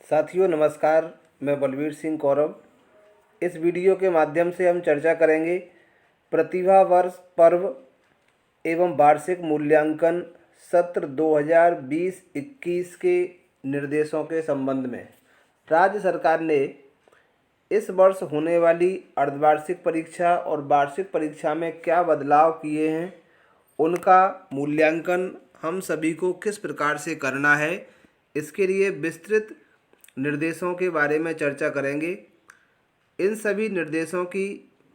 साथियों नमस्कार, मैं बलवीर सिंह कौरव। इस वीडियो के माध्यम से हम चर्चा करेंगे प्रतिभा वर्ष पर्व एवं वार्षिक मूल्यांकन सत्र 2020-21 के निर्देशों के संबंध में। राज्य सरकार ने इस वर्ष होने वाली अर्धवार्षिक परीक्षा और वार्षिक परीक्षा में क्या बदलाव किए हैं, उनका मूल्यांकन हम सभी को किस प्रकार से करना है, इसके लिए विस्तृत निर्देशों के बारे में चर्चा करेंगे। इन सभी निर्देशों की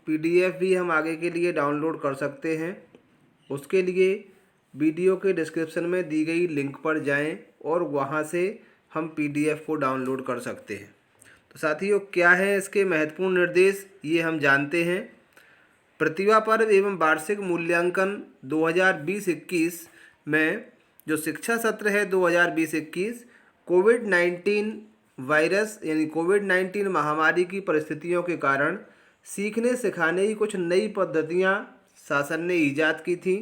पीडीएफ भी हम आगे के लिए डाउनलोड कर सकते हैं। उसके लिए वीडियो के डिस्क्रिप्शन में दी गई लिंक पर जाएं और वहां से हम पीडीएफ को डाउनलोड कर सकते हैं। तो साथियों, क्या है इसके महत्वपूर्ण निर्देश, ये हम जानते हैं। प्रतिभा पर्व एवं वार्षिक मूल्यांकन 2020-21 में जो शिक्षा सत्र है 2020-21 कोविड-19 वायरस यानी कोविड-19 महामारी की परिस्थितियों के कारण सीखने सिखाने की कुछ नई पद्धतियां शासन ने ईजाद की थी।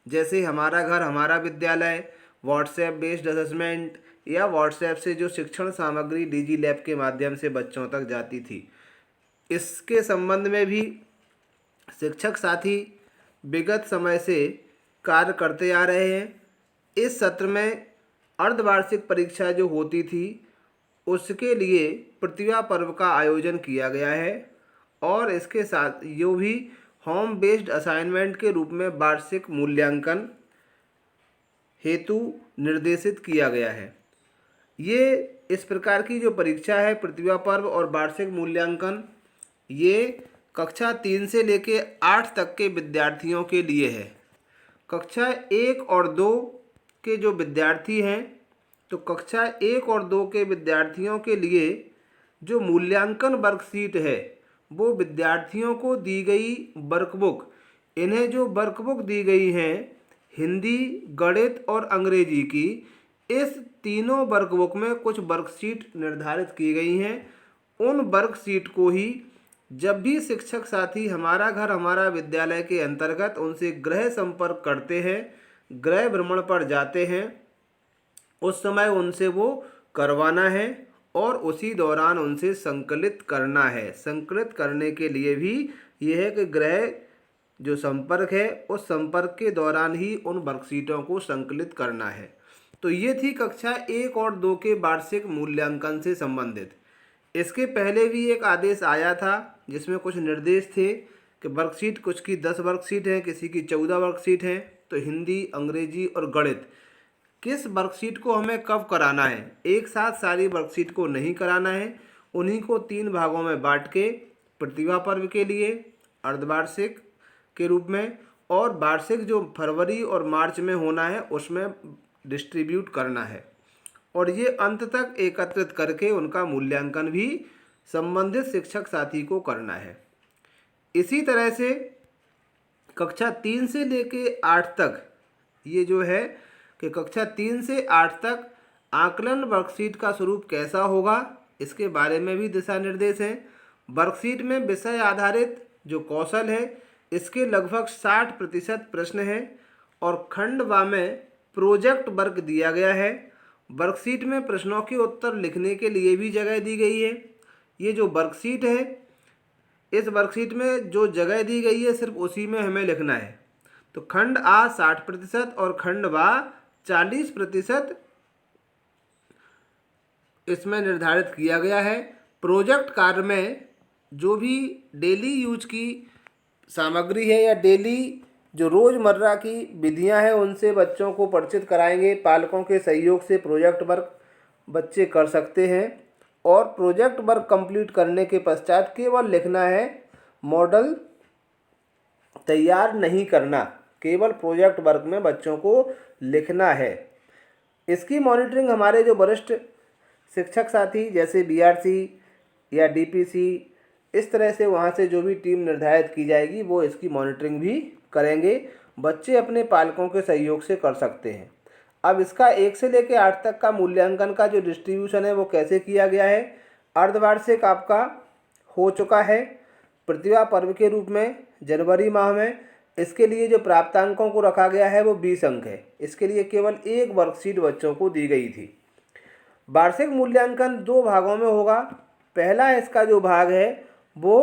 जैसे हमारा घर हमारा विद्यालय, व्हाट्सएप बेस्ड असेसमेंट या व्हाट्सएप से जो शिक्षण सामग्री डिजी लैब के माध्यम से बच्चों तक जाती थी। इसके संबंध में भी शिक्षक साथी विगत समय से कार्य करते आ रहे हैं। इस सत्र में अर्धवार्षिक परीक्षा जो होती थी उसके लिए प्रतिभा पर्व का आयोजन किया गया है और इसके साथ यो भी होम बेस्ड असाइनमेंट के रूप में वार्षिक मूल्यांकन हेतु निर्देशित किया गया है। ये इस प्रकार की जो परीक्षा है प्रतिभा पर्व और वार्षिक मूल्यांकन, ये कक्षा 3 से लेके 8 तक के विद्यार्थियों के लिए है। कक्षा 1 और 2 के जो विद्यार्थी हैं, तो कक्षा 1 और 2 के विद्यार्थियों के लिए जो मूल्यांकन वर्कशीट है वो विद्यार्थियों को दी गई वर्कबुक, इन्हें जो वर्कबुक दी गई हैं हिंदी, गणित और अंग्रेजी की, इस तीनों वर्कबुक में कुछ वर्कशीट निर्धारित की गई हैं। उन वर्कशीट को ही जब भी शिक्षक साथी हमारा घर हमारा विद्यालय के अंतर्गत उनसे गृह संपर्क करते हैं, गृह भ्रमण पर जाते हैं, उस समय उनसे वो करवाना है और उसी दौरान उनसे संकलित करना है। संकलित करने के लिए भी यह है कि गृह जो संपर्क है उस संपर्क के दौरान ही उन वर्कशीटों को संकलित करना है। तो ये थी कक्षा 1 और 2 के वार्षिक मूल्यांकन से संबंधित। इसके पहले भी एक आदेश आया था जिसमें कुछ निर्देश थे कि वर्कशीट कुछ की 10 वर्कशीट हैं, किसी की 14 वर्कशीट हैं। तो हिंदी, अंग्रेजी और गणित किस वर्कशीट को हमें कब कराना है, एक साथ सारी वर्कशीट को नहीं कराना है। उन्हीं को 3 भागों में बांट के प्रतिभा पर्व के लिए अर्धवार्षिक के रूप में और वार्षिक जो फरवरी और मार्च में होना है उसमें डिस्ट्रीब्यूट करना है और ये अंत तक एकत्रित करके उनका मूल्यांकन भी संबंधित शिक्षक साथी को करना है। इसी तरह से कक्षा 3 से लेके 8 तक ये जो है कि कक्षा 3 से 8 तक आकलन वर्कशीट का स्वरूप कैसा होगा, इसके बारे में भी दिशा निर्देश हैं। वर्कशीट में विषय आधारित जो कौशल है इसके लगभग 60% प्रश्न हैं और खंड व में प्रोजेक्ट वर्क दिया गया है। वर्कशीट में प्रश्नों के उत्तर लिखने के लिए भी जगह दी गई है। ये जो वर्कशीट है, इस वर्कशीट में जो जगह दी गई है सिर्फ उसी में हमें लिखना है। तो खंड आ 60% और खंड व 40% इसमें निर्धारित किया गया है। प्रोजेक्ट कार्य में जो भी डेली यूज की सामग्री है या डेली जो रोज़मर्रा की विधियां हैं उनसे बच्चों को परिचित कराएंगे। पालकों के सहयोग से प्रोजेक्ट वर्क बच्चे कर सकते हैं और प्रोजेक्ट वर्क कंप्लीट करने के पश्चात केवल लिखना है, मॉडल तैयार नहीं करना, केवल प्रोजेक्ट वर्क में बच्चों को लिखना है। इसकी मॉनिटरिंग हमारे जो वरिष्ठ शिक्षक साथी जैसे बीआरसी या डीपीसी, इस तरह से वहाँ से जो भी टीम निर्धारित की जाएगी वो इसकी मॉनिटरिंग भी करेंगे। बच्चे अपने पालकों के सहयोग से कर सकते हैं। अब इसका 1 से लेकर 8 तक का मूल्यांकन का जो डिस्ट्रीब्यूशन है वो कैसे किया गया है। अर्धवार्षिक आपका हो चुका है प्रतिभा पर्व के रूप में जनवरी माह में। इसके लिए जो प्राप्तांकों को रखा गया है वो 20 अंक है। इसके लिए केवल एक वर्कशीट बच्चों को दी गई थी। वार्षिक मूल्यांकन दो भागों में होगा। पहला इसका जो भाग है वो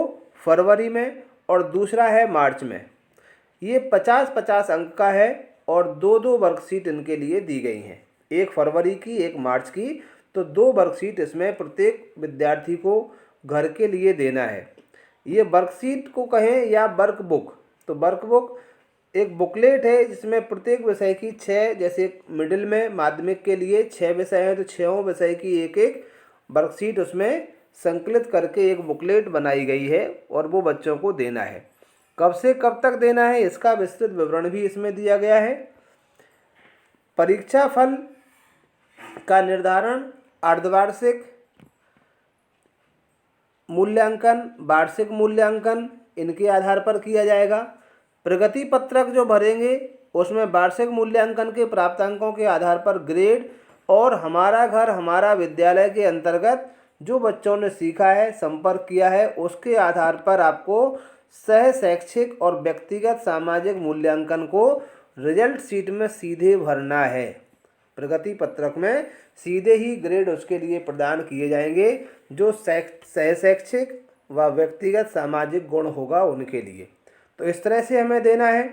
फरवरी में और दूसरा है मार्च में। ये 50-50 अंक का है और दो दो वर्कशीट इनके लिए दी गई हैं, एक फरवरी की एक मार्च की। तो दो वर्कशीट इसमें प्रत्येक विद्यार्थी को घर के लिए देना है। ये वर्कशीट को कहें या वर्कबुक, तो वर्कबुक एक बुकलेट है जिसमें प्रत्येक विषय की 6, जैसे मिडिल में माध्यमिक के लिए 6 विषय हैं तो 6 विषय की एक एक वर्कशीट उसमें संकलित करके एक बुकलेट बनाई गई है और वो बच्चों को देना है। कब से कब तक देना है इसका विस्तृत विवरण भी इसमें दिया गया है। परीक्षा फल का निर्धारण अर्धवार्षिक मूल्यांकन, वार्षिक मूल्यांकन इनके आधार पर किया जाएगा। प्रगति पत्रक जो भरेंगे उसमें वार्षिक मूल्यांकन के प्राप्तांकों के आधार पर ग्रेड और हमारा घर हमारा विद्यालय के अंतर्गत जो बच्चों ने सीखा है, संपर्क किया है, उसके आधार पर आपको सह शैक्षिक और व्यक्तिगत सामाजिक मूल्यांकन को रिजल्ट शीट में सीधे भरना है। प्रगति पत्रक में सीधे ही ग्रेड उसके लिए प्रदान किए जाएंगे जो सह शैक्षिक व व्यक्तिगत सामाजिक गुण होगा उनके लिए। तो इस तरह से हमें देना है।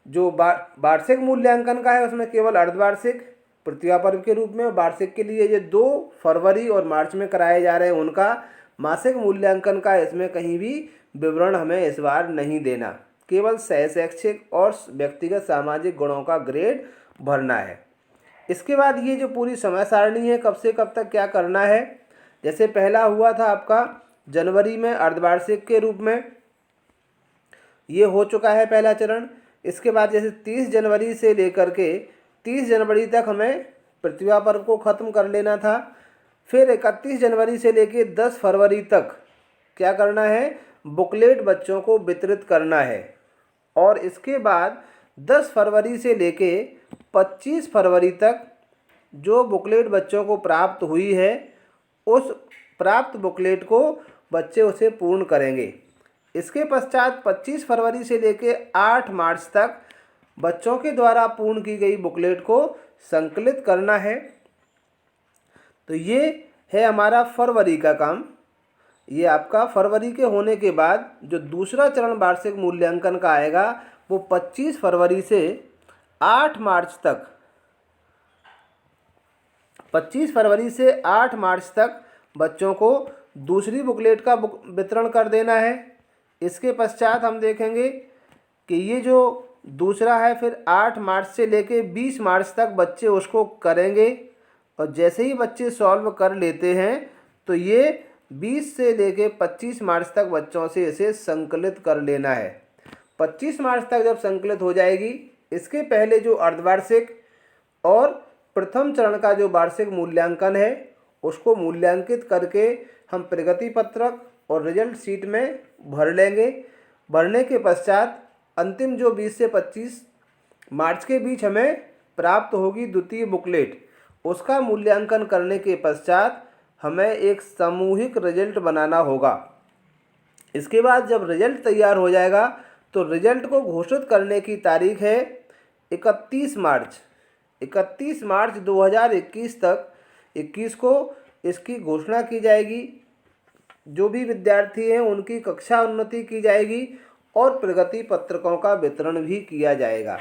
जो वार्षिक मूल्यांकन का है उसमें केवल अर्धवार्षिक प्रतिभा पर्व के रूप में, वार्षिक के लिए ये 2 फरवरी और मार्च में कराए जा रहे हैं उनका। मासिक मूल्यांकन का इसमें कहीं भी विवरण हमें इस बार नहीं देना, केवल सह शैक्षिक और व्यक्तिगत सामाजिक गुणों का ग्रेड भरना है। इसके बाद ये जो पूरी समय सारणी है कब से कब तक क्या करना है, जैसे पहला हुआ था आपका जनवरी में अर्धवार्षिक के रूप में, ये हो चुका है पहला चरण। इसके बाद जैसे 30 जनवरी से लेकर के 30 जनवरी तक हमें प्रतिभा पर्व को ख़त्म कर लेना था। फिर 31 जनवरी से लेकर 10 फरवरी तक क्या करना है, बुकलेट बच्चों को वितरित करना है। और इसके बाद 10 फरवरी से लेके 25 फरवरी तक जो बुकलेट बच्चों को प्राप्त हुई है उस प्राप्त बुकलेट को बच्चे उसे पूर्ण करेंगे। इसके पश्चात 25 फरवरी से लेके 8 मार्च तक बच्चों के द्वारा पूर्ण की गई बुकलेट को संकलित करना है। तो ये है हमारा फरवरी का काम। ये आपका फरवरी के होने के बाद जो दूसरा चरण वार्षिक मूल्यांकन का आएगा वो 25 फरवरी से 8 मार्च तक 25 फरवरी से 8 मार्च तक बच्चों को दूसरी बुकलेट का वितरण कर देना है। इसके पश्चात हम देखेंगे कि ये जो दूसरा है फिर 8 मार्च से लेके 20 मार्च तक बच्चे उसको करेंगे और जैसे ही बच्चे सॉल्व कर लेते हैं तो ये 20 से लेके 25 मार्च तक बच्चों से इसे संकलित कर लेना है। 25 मार्च तक जब संकलित हो जाएगी, इसके पहले जो अर्धवार्षिक और प्रथम चरण का जो वार्षिक मूल्यांकन है उसको मूल्यांकित करके हम प्रगति पत्रक और रिजल्ट शीट में भर लेंगे। भरने के पश्चात अंतिम जो 20 से 25 मार्च के बीच हमें प्राप्त होगी द्वितीय बुकलेट, उसका मूल्यांकन करने के पश्चात हमें एक सामूहिक रिजल्ट बनाना होगा। इसके बाद जब रिजल्ट तैयार हो जाएगा तो रिजल्ट को घोषित करने की तारीख है 31 मार्च। 31 मार्च 2021 तक 21 को इसकी घोषणा की जाएगी। जो भी विद्यार्थी हैं उनकी कक्षा उन्नति की जाएगी और प्रगति पत्रकों का वितरण भी किया जाएगा।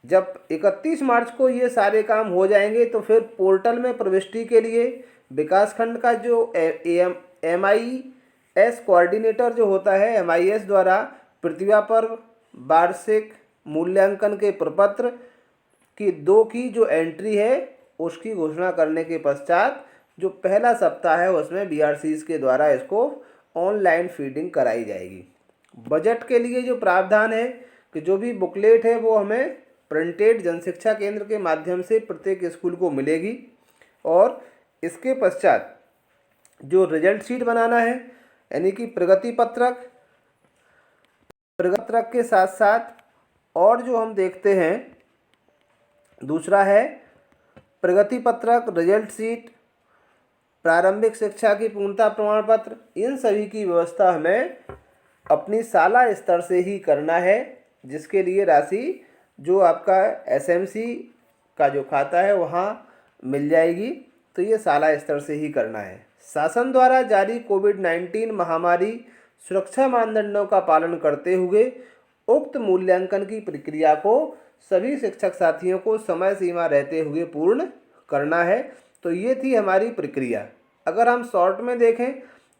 जब 31 मार्च को ये सारे काम हो जाएंगे तो फिर पोर्टल में प्रविष्टि के लिए विकासखंड का जो MIS कोऑर्डिनेटर जो होता है, MIS द्वारा प्रतिभा पर्व वार्षिक मूल्यांकन के प्रपत्र की 2 की जो एंट्री है उसकी घोषणा करने के पश्चात जो पहला सप्ताह है उसमें BRCs के द्वारा इसको ऑनलाइन फीडिंग कराई जाएगी। बजट के लिए जो प्रावधान है कि जो भी बुकलेट है वो हमें प्रिंटेड जनशिक्षा केंद्र के माध्यम से प्रत्येक स्कूल को मिलेगी। और इसके पश्चात जो रिजल्ट शीट बनाना है यानी कि प्रगति पत्रक के साथ साथ और जो हम देखते हैं दूसरा है प्रगति पत्रक, रिजल्ट शीट, प्रारंभिक शिक्षा की पूर्णता प्रमाण पत्र, इन सभी की व्यवस्था हमें अपनी शाला स्तर से ही करना है, जिसके लिए राशि जो आपका SMC का जो खाता है वहाँ मिल जाएगी। तो ये शाला स्तर से ही करना है। शासन द्वारा जारी कोविड-19 महामारी सुरक्षा मानदंडों का पालन करते हुए उक्त मूल्यांकन की प्रक्रिया को सभी शिक्षक साथियों को समय सीमा रहते हुए पूर्ण करना है। तो ये थी हमारी प्रक्रिया। अगर हम शॉर्ट में देखें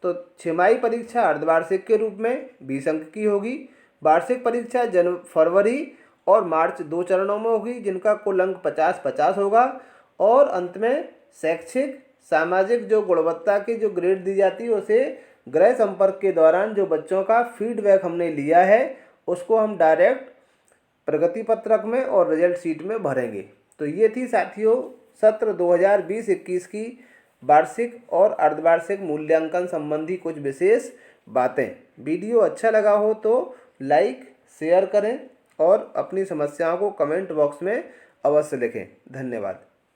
तो छमाही परीक्षा अर्धवार्षिक के रूप में 20 अंक की होगी। वार्षिक परीक्षा फरवरी और मार्च 2 चरणों में होगी, जिनका कुल अंक 50-50 होगा। और अंत में शैक्षिक सामाजिक जो गुणवत्ता की जो ग्रेड दी जाती है, उसे गृह संपर्क के दौरान जो बच्चों का फीडबैक हमने लिया है उसको हम डायरेक्ट प्रगति पत्रक में और रिजल्ट शीट में भरेंगे। तो ये थी साथियों सत्र 2020-21 की वार्षिक और अर्धवार्षिक मूल्यांकन संबंधी कुछ विशेष बातें। वीडियो अच्छा लगा हो तो लाइक शेयर करें और अपनी समस्याओं को कमेंट बॉक्स में अवश्य लिखें। धन्यवाद।